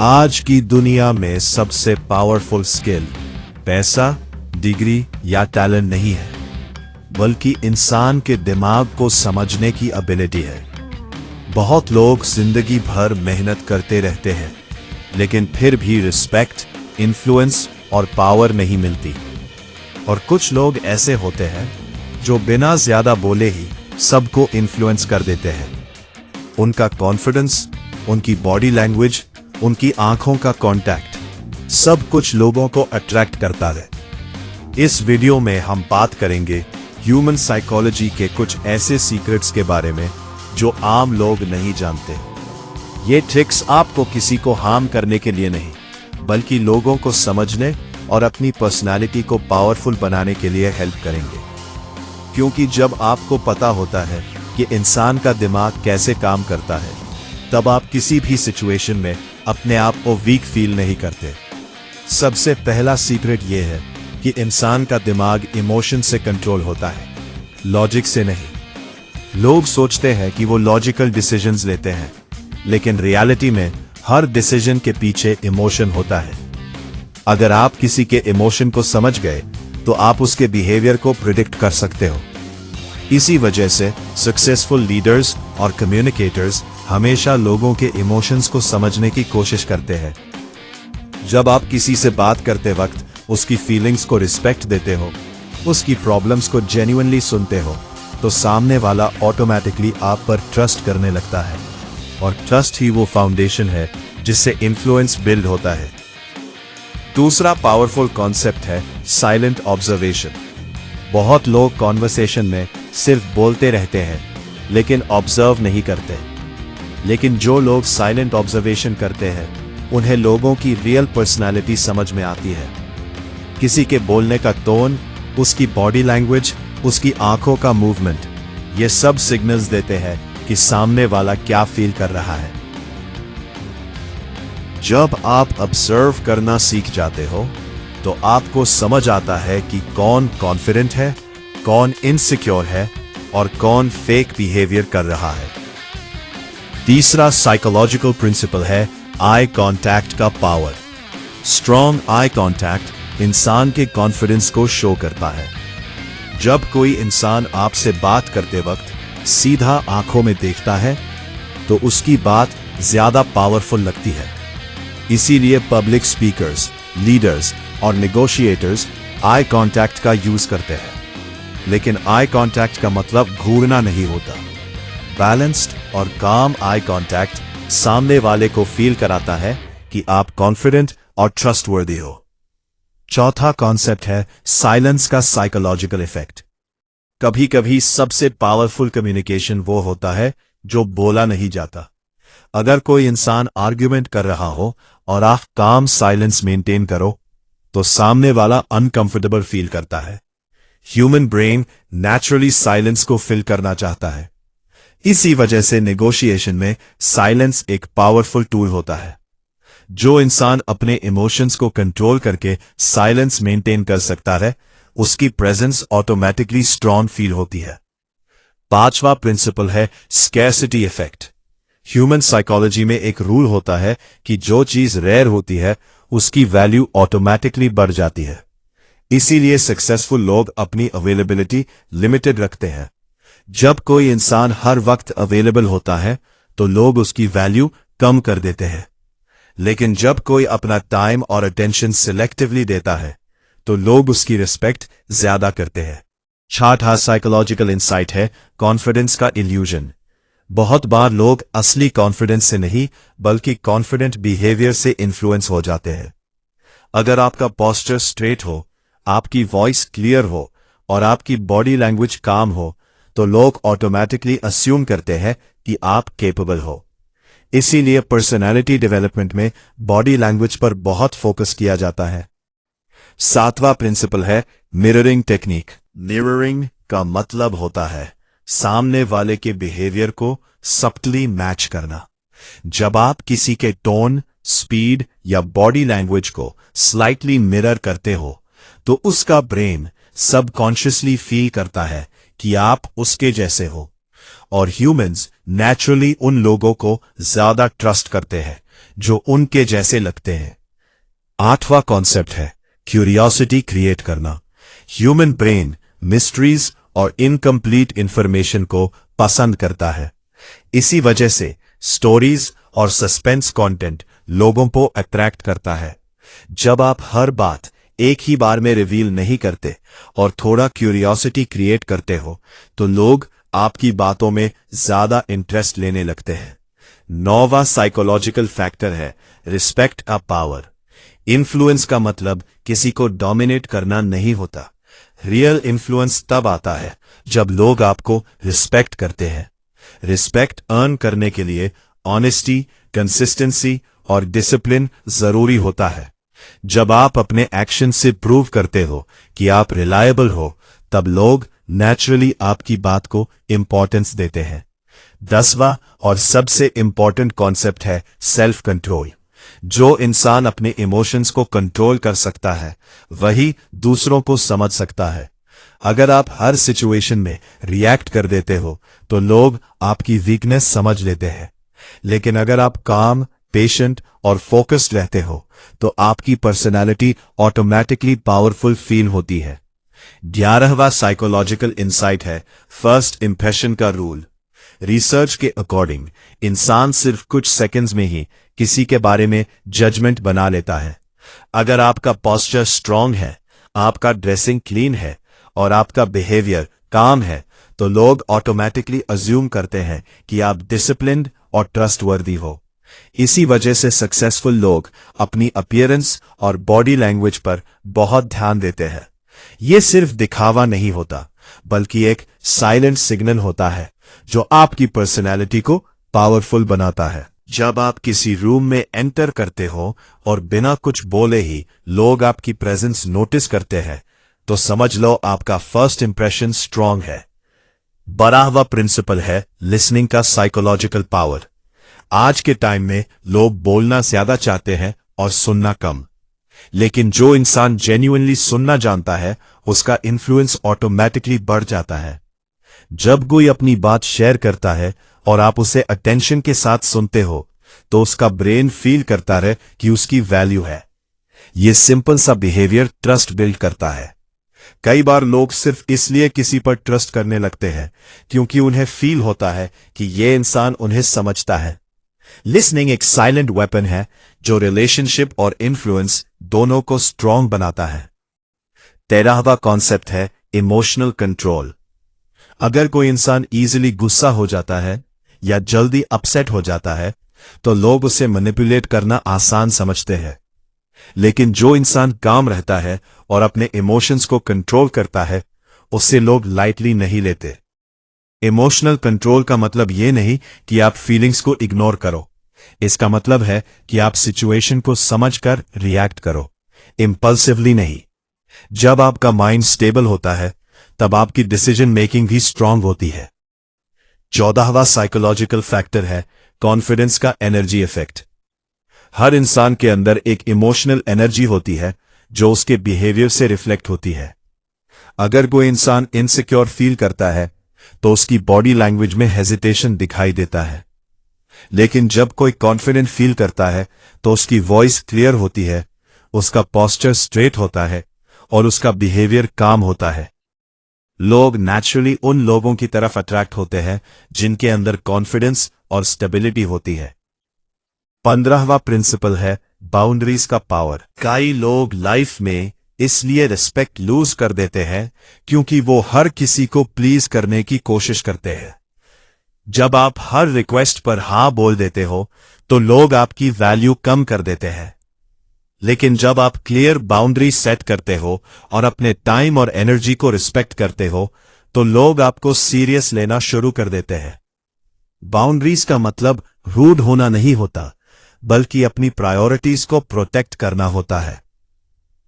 आज की दुनिया में सबसे पावरफुल स्किल पैसा, डिग्री या टैलेंट नहीं है, बल्कि इंसान के दिमाग को समझने की एबिलिटी है। बहुत लोग जिंदगी भर मेहनत करते रहते हैं, लेकिन फिर भी रिस्पेक्ट, इन्फ्लुएंस और पावर नहीं मिलती। और कुछ लोग ऐसे होते हैं जो बिना ज्यादा बोले ही सबको इन्फ्लुएंस कर देते हैं। उनका कॉन्फिडेंस, उनकी बॉडी लैंग्वेज, उनकी आंखों का कांटेक्ट सब कुछ लोगों को अट्रैक्ट करता है। इस वीडियो में हम बात करेंगे ह्यूमन साइकोलॉजी के कुछ ऐसे सीक्रेट्स के बारे में जो आम लोग नहीं जानते। ये ट्रिक्स आपको किसी को हार्म करने के लिए नहीं, बल्कि लोगों को समझने और अपनी पर्सनालिटी को पावरफुल बनाने के लिए हेल्प करेंगे। क्योंकि जब आपको पता होता है कि इंसान का दिमाग कैसे काम करता है, तब आप किसी भी सिचुएशन में अपने आप को वीक फील नहीं करते। सबसे पहला सीक्रेट यह है कि इंसान का दिमाग इमोशन से कंट्रोल होता है, लॉजिक से नहीं। लोग सोचते हैं कि वो लॉजिकल डिसीजंस लेते हैं, लेकिन रियलिटी में हर डिसीजन के पीछे इमोशन होता है। अगर आप किसी के इमोशन को समझ गए तो आप उसके बिहेवियर को प्रिडिक्ट कर सकते हो। इसी वजह से सक्सेसफुल लीडर्स और कम्युनिकेटर्स हमेशा लोगों के इमोशंस को समझने की कोशिश करते हैं। जब आप किसी से बात करते वक्त उसकी फीलिंग्स को रिस्पेक्ट देते हो, उसकी प्रॉब्लम्स को जेन्युइनली सुनते हो, तो सामने वाला ऑटोमेटिकली आप पर ट्रस्ट करने लगता है। और ट्रस्ट ही वो फाउंडेशन है जिससे इन्फ्लुएंस बिल्ड होता है। दूसरा पावरफुल कॉन्सेप्ट है साइलेंट ऑब्जर्वेशन। बहुत लोग कॉन्वर्सेशन में सिर्फ बोलते रहते हैं, लेकिन ऑब्जर्व नहीं करते। लेकिन जो लोग साइलेंट ऑब्जर्वेशन करते हैं, उन्हें लोगों की रियल पर्सनालिटी समझ में आती है। किसी के बोलने का टोन, उसकी बॉडी लैंग्वेज, उसकी आंखों का मूवमेंट, ये सब सिग्नल्स देते हैं कि सामने वाला क्या फील कर रहा है। जब आप ऑब्जर्व करना सीख जाते हो, तो आपको समझ आता है कि कौन कॉन्फिडेंट है, कौन इनसिक्योर है और कौन फेक बिहेवियर कर रहा है। तीसरा साइकोलॉजिकल प्रिंसिपल है आई कांटेक्ट का पावर। स्ट्रॉन्ग आई कांटेक्ट इंसान के कॉन्फिडेंस को शो करता है। जब कोई इंसान आपसे बात करते वक्त सीधा आंखों में देखता है, तो उसकी बात ज्यादा पावरफुल लगती है। इसीलिए पब्लिक स्पीकर्स, लीडर्स और नेगोशिएटर्स आई कांटेक्ट का यूज करते हैं। लेकिन आई कांटेक्ट का मतलब घूरना नहीं होता। बैलेंस्ड और काम आई कांटेक्ट सामने वाले को फील कराता है कि आप कॉन्फिडेंट और ट्रस्टवर्दी हो। चौथा कॉन्सेप्ट है साइलेंस का साइकोलॉजिकल इफेक्ट। कभी कभी सबसे पावरफुल कम्युनिकेशन वो होता है जो बोला नहीं जाता। अगर कोई इंसान आर्ग्यूमेंट कर रहा हो और आप काम साइलेंस मेंटेन करो, तो सामने वाला अनकंफर्टेबल फील करता है। ह्यूमन ब्रेन नेचुरली साइलेंस को फिल करना चाहता है। इसी वजह से नेगोशिएशन में साइलेंस एक पावरफुल टूल होता है। जो इंसान अपने इमोशंस को कंट्रोल करके साइलेंस मेंटेन कर सकता है, उसकी प्रेजेंस ऑटोमेटिकली स्ट्रॉन्ग फील होती है। पांचवा प्रिंसिपल है स्कैरसिटी इफेक्ट। ह्यूमन साइकोलॉजी में एक रूल होता है कि जो चीज रेयर होती है, उसकी वैल्यू ऑटोमेटिकली बढ़ जाती है। इसीलिए सक्सेसफुल लोग अपनी अवेलेबिलिटी लिमिटेड रखते हैं। जब कोई इंसान हर वक्त अवेलेबल होता है, तो लोग उसकी वैल्यू कम कर देते हैं। लेकिन जब कोई अपना टाइम और अटेंशन सिलेक्टिवली देता है, तो लोग उसकी रिस्पेक्ट ज्यादा करते हैं। छठा साइकोलॉजिकल इंसाइट है कॉन्फिडेंस का इल्यूजन। बहुत बार लोग असली कॉन्फिडेंस से नहीं, बल्कि कॉन्फिडेंट बिहेवियर से इन्फ्लुएंस हो जाते हैं। अगर आपका पोस्चर स्ट्रेट हो, आपकी वॉइस क्लियर हो और आपकी बॉडी लैंग्वेज काम हो, तो लोग ऑटोमेटिकली अस्यूम करते हैं कि आप केपेबल हो। इसीलिए पर्सनालिटी डेवलपमेंट में बॉडी लैंग्वेज पर बहुत फोकस किया जाता है। सातवां प्रिंसिपल है मिररिंग टेक्निक। मिररिंग का मतलब होता है सामने वाले के बिहेवियर को सब्टली मैच करना। जब आप किसी के टोन, स्पीड या बॉडी लैंग्वेज को स्लाइटली मिरर करते हो, तो उसका ब्रेन सबकॉन्शियसली फील करता है कि आप उसके जैसे हो। और ह्यूमंस नेचुरली उन लोगों को ज्यादा ट्रस्ट करते हैं जो उनके जैसे लगते हैं। आठवां कॉन्सेप्ट है क्यूरियोसिटी क्रिएट करना। ह्यूमन ब्रेन मिस्ट्रीज और इनकम्प्लीट इंफॉर्मेशन को पसंद करता है। इसी वजह से स्टोरीज और सस्पेंस कंटेंट लोगों को अट्रैक्ट करता है। जब आप हर बात एक ही बार में रिवील नहीं करते और थोड़ा क्यूरियोसिटी क्रिएट करते हो, तो लोग आपकी बातों में ज्यादा इंटरेस्ट लेने लगते हैं। नौवां साइकोलॉजिकल फैक्टर है रिस्पेक्ट अ पावर। इन्फ्लुएंस का मतलब किसी को डोमिनेट करना नहीं होता। रियल इन्फ्लुएंस तब आता है जब लोग आपको रिस्पेक्ट करते हैं। रिस्पेक्ट अर्न करने के लिए ऑनेस्टी, कंसिस्टेंसी और डिसिप्लिन जरूरी होता है। जब आप अपने एक्शन से प्रूव करते हो कि आप रिलायबल हो, तब लोग नेचुरली आपकी बात को इंपॉर्टेंस देते हैं। 10वां और सबसे इंपॉर्टेंट कॉन्सेप्ट है सेल्फ कंट्रोल। जो इंसान अपने इमोशंस को कंट्रोल कर सकता है, वही दूसरों को समझ सकता है। अगर आप हर सिचुएशन में रिएक्ट कर देते हो, तो लोग आपकी वीकनेस समझ लेते हैं। लेकिन अगर आप काम, पेशेंट और फोकस्ड रहते हो, तो आपकी पर्सनालिटी ऑटोमेटिकली पावरफुल फील होती है। 11वां साइकोलॉजिकल इंसाइट है फर्स्ट इंप्रेशन का रूल। रिसर्च के अकॉर्डिंग इंसान सिर्फ कुछ सेकंड्स में ही किसी के बारे में जजमेंट बना लेता है। अगर आपका पोस्चर स्ट्रांग है, आपका ड्रेसिंग क्लीन है और आपका बिहेवियर काम है, तो लोग ऑटोमेटिकली अज्यूम करते हैं कि आप डिसिप्लिन्ड और ट्रस्टवर्दी हो। इसी वजह से सक्सेसफुल लोग अपनी अपीयरेंस और बॉडी लैंग्वेज पर बहुत ध्यान देते हैं। ये सिर्फ दिखावा नहीं होता, बल्कि एक साइलेंट सिग्नल होता है जो आपकी पर्सनैलिटी को पावरफुल बनाता है। जब आप किसी रूम में एंटर करते हो और बिना कुछ बोले ही लोग आपकी प्रेजेंस नोटिस करते हैं, तो समझ लो आपका फर्स्ट इंप्रेशन स्ट्रांग है। 12वां प्रिंसिपल है लिसनिंग का साइकोलॉजिकल पावर। आज के टाइम में लोग बोलना ज्यादा चाहते हैं और सुनना कम। लेकिन जो इंसान जेन्युइनली सुनना जानता है, उसका इन्फ्लुएंस ऑटोमेटिकली बढ़ जाता है। जब कोई अपनी बात शेयर करता है और आप उसे अटेंशन के साथ सुनते हो, तो उसका ब्रेन फील करता है कि उसकी वैल्यू है। यह सिंपल सा बिहेवियर ट्रस्ट बिल्ड करता है। कई बार लोग सिर्फ इसलिए किसी पर ट्रस्ट करने लगते हैं क्योंकि उन्हें फील होता है कि यह इंसान उन्हें समझता है। लिसनिंग एक साइलेंट वेपन है जो रिलेशनशिप और इन्फ्लुएंस दोनों को स्ट्रांग बनाता है। 13वां कॉन्सेप्ट है इमोशनल कंट्रोल। अगर कोई इंसान इजीली गुस्सा हो जाता है या जल्दी अपसेट हो जाता है, तो लोग उसे मैनिपुलेट करना आसान समझते हैं। लेकिन जो इंसान काम रहता है और अपने इमोशंस को कंट्रोल करता है, उससे लोग लाइटली नहीं लेते। इमोशनल कंट्रोल का मतलब यह नहीं कि आप फीलिंग्स को इग्नोर करो। इसका मतलब है कि आप सिचुएशन को समझकर रिएक्ट करो, इंपल्सिवली नहीं। जब आपका माइंड स्टेबल होता है, तब आपकी डिसीजन मेकिंग भी स्ट्रांग होती है। 14वां साइकोलॉजिकल फैक्टर है कॉन्फिडेंस का एनर्जी इफेक्ट। हर इंसान के अंदर एक इमोशनल एनर्जी होती है जो उसके बिहेवियर से रिफ्लेक्ट होती है। अगर कोई इंसान इनसिक्योर फील करता है, तो उसकी बॉडी लैंग्वेज में हेजिटेशन दिखाई देता है। लेकिन जब कोई कॉन्फिडेंट फील करता है, तो उसकी वॉइस क्लियर होती है, उसका पोस्चर स्ट्रेट होता है और उसका बिहेवियर काम होता है। लोग नेचुरली उन लोगों की तरफ अट्रैक्ट होते हैं जिनके अंदर कॉन्फिडेंस और स्टेबिलिटी होती है। 15वां प्रिंसिपल है बाउंड्रीज का पावर। कई लोग लाइफ में इसलिए रिस्पेक्ट लूज कर देते हैं क्योंकि वो हर किसी को प्लीज करने की कोशिश करते हैं। जब आप हर रिक्वेस्ट पर हाँ बोल देते हो, तो लोग आपकी वैल्यू कम कर देते हैं। लेकिन जब आप क्लियर बाउंड्री सेट करते हो और अपने टाइम और एनर्जी को रिस्पेक्ट करते हो, तो लोग आपको सीरियस लेना शुरू कर देते हैं। बाउंड्रीज का मतलब रूड होना नहीं होता, बल्कि अपनी प्रायोरिटीज को प्रोटेक्ट करना होता है।